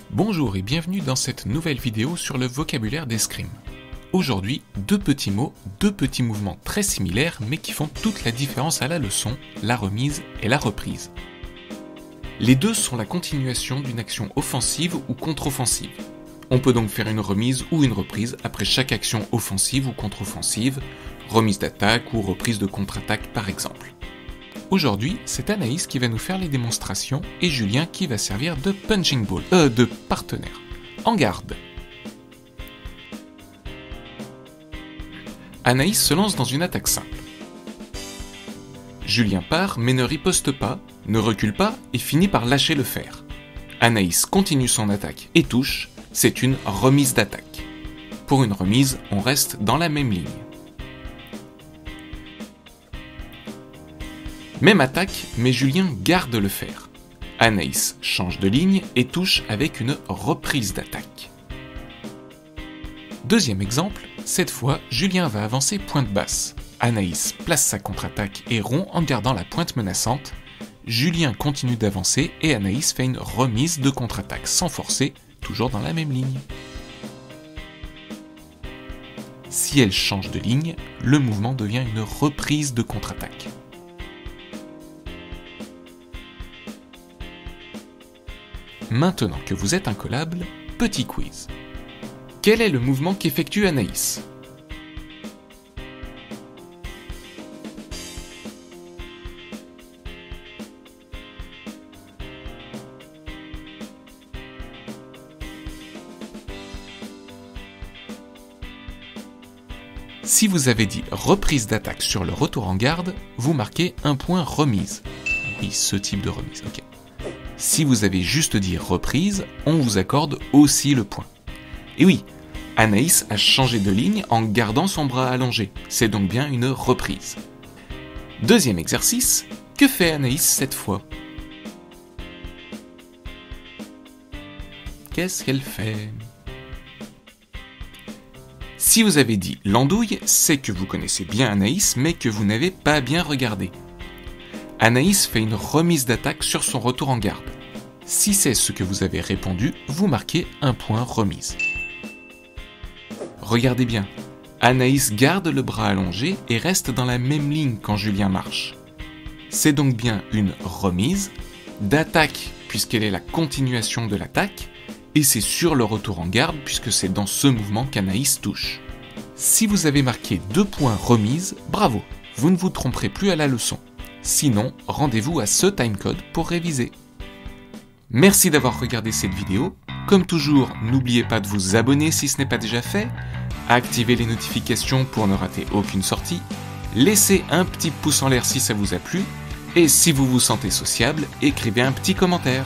Bonjour et bienvenue dans cette nouvelle vidéo sur le vocabulaire d'escrime. Aujourd'hui, deux petits mots, deux petits mouvements très similaires mais qui font toute la différence à la leçon, la remise et la reprise. Les deux sont la continuation d'une action offensive ou contre-offensive. On peut donc faire une remise ou une reprise après chaque action offensive ou contre-offensive, remise d'attaque ou reprise de contre-attaque par exemple. Aujourd'hui, c'est Anaïs qui va nous faire les démonstrations et Julien qui va servir de punching ball, de partenaire. En garde. Anaïs se lance dans une attaque simple. Julien part mais ne riposte pas, ne recule pas et finit par lâcher le fer. Anaïs continue son attaque et touche, c'est une remise d'attaque. Pour une remise, on reste dans la même ligne. Même attaque, mais Julien garde le fer. Anaïs change de ligne et touche avec une reprise d'attaque. Deuxième exemple, cette fois, Julien va avancer pointe basse. Anaïs place sa contre-attaque et rompt en gardant la pointe menaçante. Julien continue d'avancer et Anaïs fait une remise de contre-attaque sans forcer, toujours dans la même ligne. Si elle change de ligne, le mouvement devient une reprise de contre-attaque. Maintenant que vous êtes incollable, petit quiz. Quel est le mouvement qu'effectue Anaïs ? Si vous avez dit reprise d'attaque sur le retour en garde, vous marquez un point remise. Oui, ce type de remise, ok. Si vous avez juste dit reprise, on vous accorde aussi le point. Et oui, Anaïs a changé de ligne en gardant son bras allongé, c'est donc bien une reprise. Deuxième exercice, que fait Anaïs cette fois ? Qu'est-ce qu'elle fait ? Si vous avez dit l'andouille, c'est que vous connaissez bien Anaïs, mais que vous n'avez pas bien regardé. Anaïs fait une remise d'attaque sur son retour en garde. Si c'est ce que vous avez répondu, vous marquez un point remise. Regardez bien, Anaïs garde le bras allongé et reste dans la même ligne quand Julien marche. C'est donc bien une remise, d'attaque puisqu'elle est la continuation de l'attaque, et c'est sur le retour en garde puisque c'est dans ce mouvement qu'Anaïs touche. Si vous avez marqué 2 points remise, bravo, vous ne vous tromperez plus à la leçon. Sinon, rendez-vous à ce timecode pour réviser. Merci d'avoir regardé cette vidéo. Comme toujours, n'oubliez pas de vous abonner si ce n'est pas déjà fait, activez les notifications pour ne rater aucune sortie, laissez un petit pouce en l'air si ça vous a plu, et si vous vous sentez sociable, écrivez un petit commentaire.